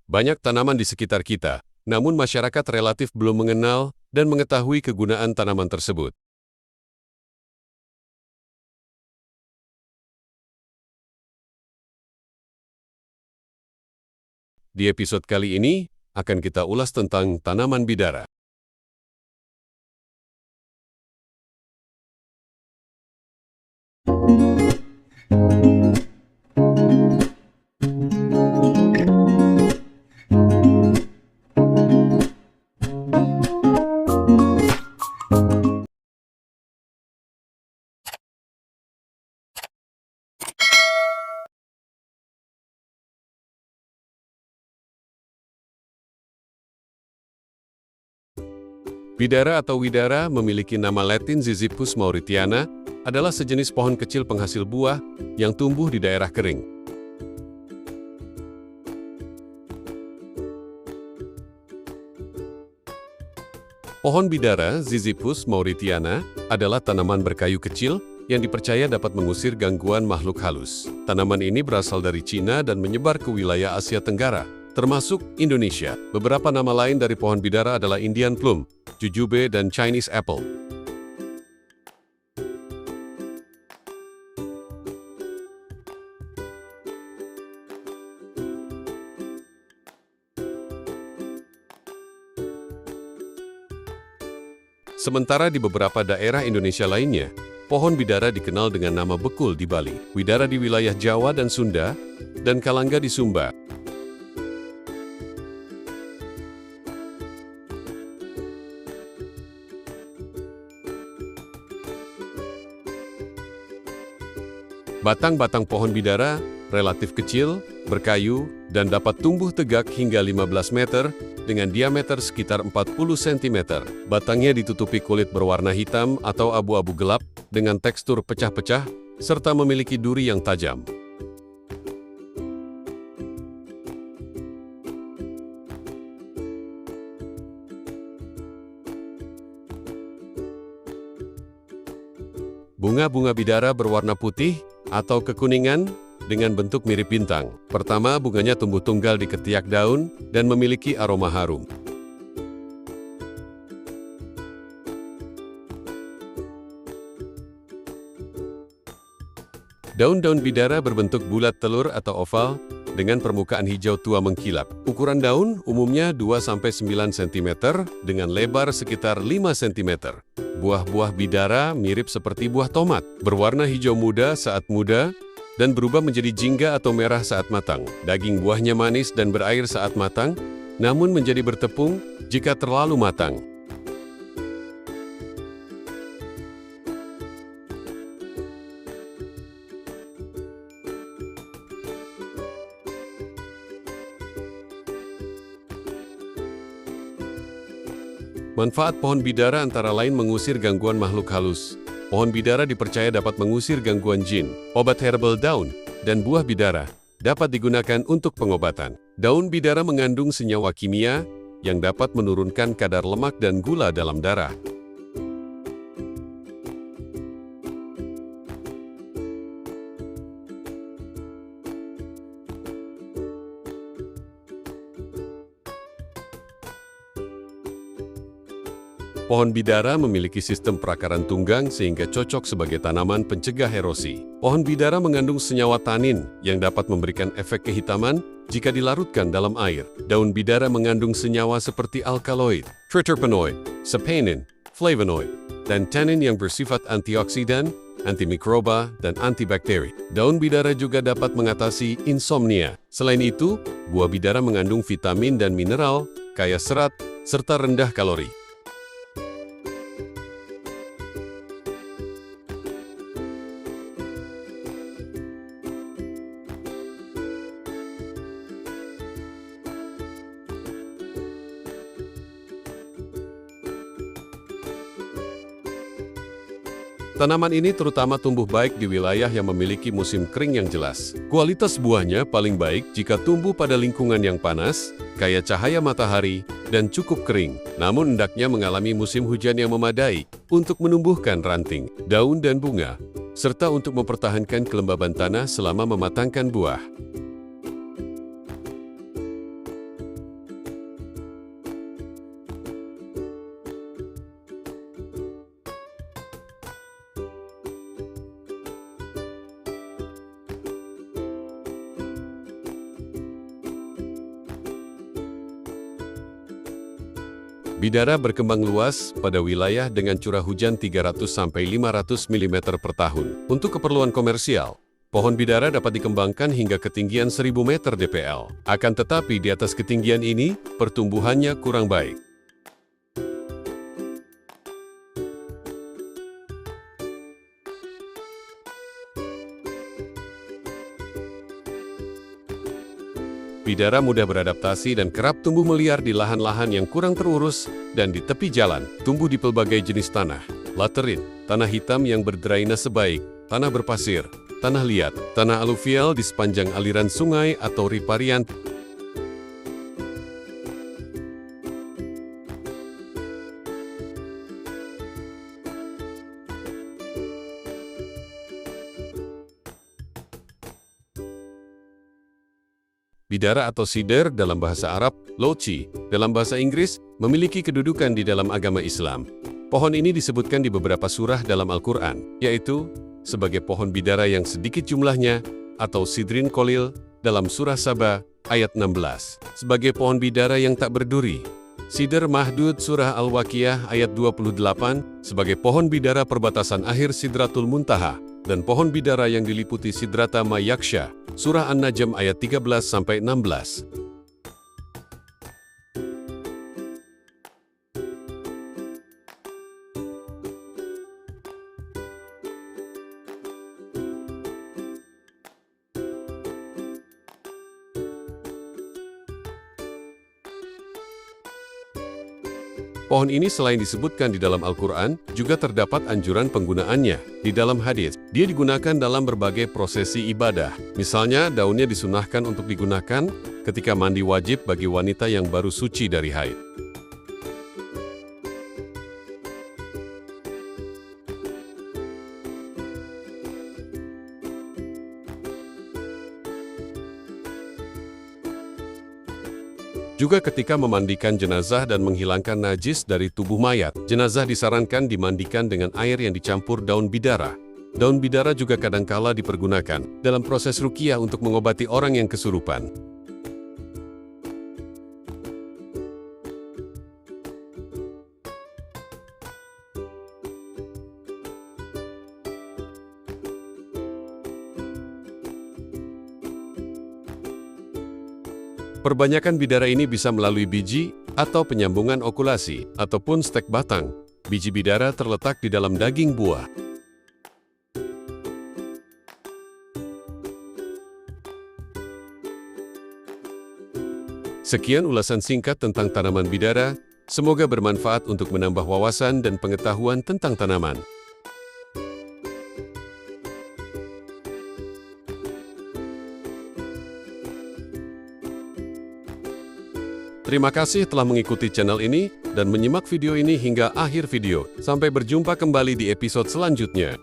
Banyak tanaman di sekitar kita, namun masyarakat relatif belum mengenal dan mengetahui kegunaan tanaman tersebut. Di episode kali ini, akan kita ulas tentang tanaman bidara. Bidara atau widara memiliki nama Latin Ziziphus mauritiana, adalah sejenis pohon kecil penghasil buah yang tumbuh di daerah kering. Pohon bidara Ziziphus mauritiana adalah tanaman berkayu kecil yang dipercaya dapat mengusir gangguan makhluk halus. Tanaman ini berasal dari Cina dan menyebar ke wilayah Asia Tenggara, termasuk Indonesia. Beberapa nama lain dari pohon bidara adalah Indian plum, jujube, dan Chinese apple. Sementara di beberapa daerah Indonesia lainnya, pohon bidara dikenal dengan nama bekul di Bali, widara di wilayah Jawa dan Sunda, dan kalangga di Sumba. Batang-batang pohon bidara relatif kecil, berkayu, dan dapat tumbuh tegak hingga 15 meter dengan diameter sekitar 40 cm. Batangnya ditutupi kulit berwarna hitam atau abu-abu gelap dengan tekstur pecah-pecah, serta memiliki duri yang tajam. Bunga-bunga bidara berwarna putih atau kekuningan dengan bentuk mirip bintang. Pertama, bunganya tumbuh tunggal di ketiak daun dan memiliki aroma harum. Daun-daun bidara berbentuk bulat telur atau oval dengan permukaan hijau tua mengkilap. Ukuran daun umumnya 2-9 cm dengan lebar sekitar 5 cm. Buah-buah bidara mirip seperti buah tomat, berwarna hijau muda saat muda, dan berubah menjadi jingga atau merah saat matang. Daging buahnya manis dan berair saat matang, namun menjadi bertepung jika terlalu matang. Manfaat pohon bidara antara lain mengusir gangguan makhluk halus. Pohon bidara dipercaya dapat mengusir gangguan jin. Obat herbal daun dan buah bidara dapat digunakan untuk pengobatan. Daun bidara mengandung senyawa kimia yang dapat menurunkan kadar lemak dan gula dalam darah. Pohon bidara memiliki sistem perakaran tunggang sehingga cocok sebagai tanaman pencegah erosi. Pohon bidara mengandung senyawa tanin yang dapat memberikan efek kehitaman jika dilarutkan dalam air. Daun bidara mengandung senyawa seperti alkaloid, triterpenoid, saponin, flavonoid, dan tannin yang bersifat antioksidan, antimikroba, dan antibakteri. Daun bidara juga dapat mengatasi insomnia. Selain itu, buah bidara mengandung vitamin dan mineral, kaya serat, serta rendah kalori. Tanaman ini terutama tumbuh baik di wilayah yang memiliki musim kering yang jelas. Kualitas buahnya paling baik jika tumbuh pada lingkungan yang panas, kaya cahaya matahari, dan cukup kering. Namun hendaknya mengalami musim hujan yang memadai untuk menumbuhkan ranting, daun, dan bunga, serta untuk mempertahankan kelembaban tanah selama mematangkan buah. Bidara berkembang luas pada wilayah dengan curah hujan 300-500 mm per tahun. Untuk keperluan komersial, pohon bidara dapat dikembangkan hingga ketinggian 1000 meter DPL. Akan tetapi di atas ketinggian ini, pertumbuhannya kurang baik. Bidara mudah beradaptasi dan kerap tumbuh meliar di lahan-lahan yang kurang terurus dan di tepi jalan, tumbuh di pelbagai jenis tanah. Laterit, tanah hitam yang berdrainase baik, tanah berpasir, tanah liat, tanah aluvial di sepanjang aliran sungai atau riparian. Bidara atau sidr dalam bahasa Arab, loci, dalam bahasa Inggris, memiliki kedudukan di dalam agama Islam. Pohon ini disebutkan di beberapa surah dalam Al-Quran, yaitu sebagai pohon bidara yang sedikit jumlahnya, atau sidrin kolil, dalam surah Saba, ayat 16, sebagai pohon bidara yang tak berduri. Sidr Mahdud surah Al-Waqiah ayat 28, sebagai pohon bidara perbatasan akhir Sidratul Muntaha, dan pohon bidara yang diliputi Sidrata ma yaksha, surah An-Najm ayat 13-16. Pohon ini selain disebutkan di dalam Al-Quran, juga terdapat anjuran penggunaannya. Di dalam hadis, dia digunakan dalam berbagai prosesi ibadah. Misalnya, daunnya disunahkan untuk digunakan ketika mandi wajib bagi wanita yang baru suci dari haid. Juga ketika memandikan jenazah dan menghilangkan najis dari tubuh mayat, jenazah disarankan dimandikan dengan air yang dicampur daun bidara. Daun bidara juga kadangkala dipergunakan dalam proses ruqyah untuk mengobati orang yang kesurupan. Perbanyakan bidara ini bisa melalui biji atau penyambungan okulasi, ataupun stek batang. Biji bidara terletak di dalam daging buah. Sekian ulasan singkat tentang tanaman bidara, semoga bermanfaat untuk menambah wawasan dan pengetahuan tentang tanaman. Terima kasih telah mengikuti channel ini dan menyimak video ini hingga akhir video. Sampai berjumpa kembali di episode selanjutnya.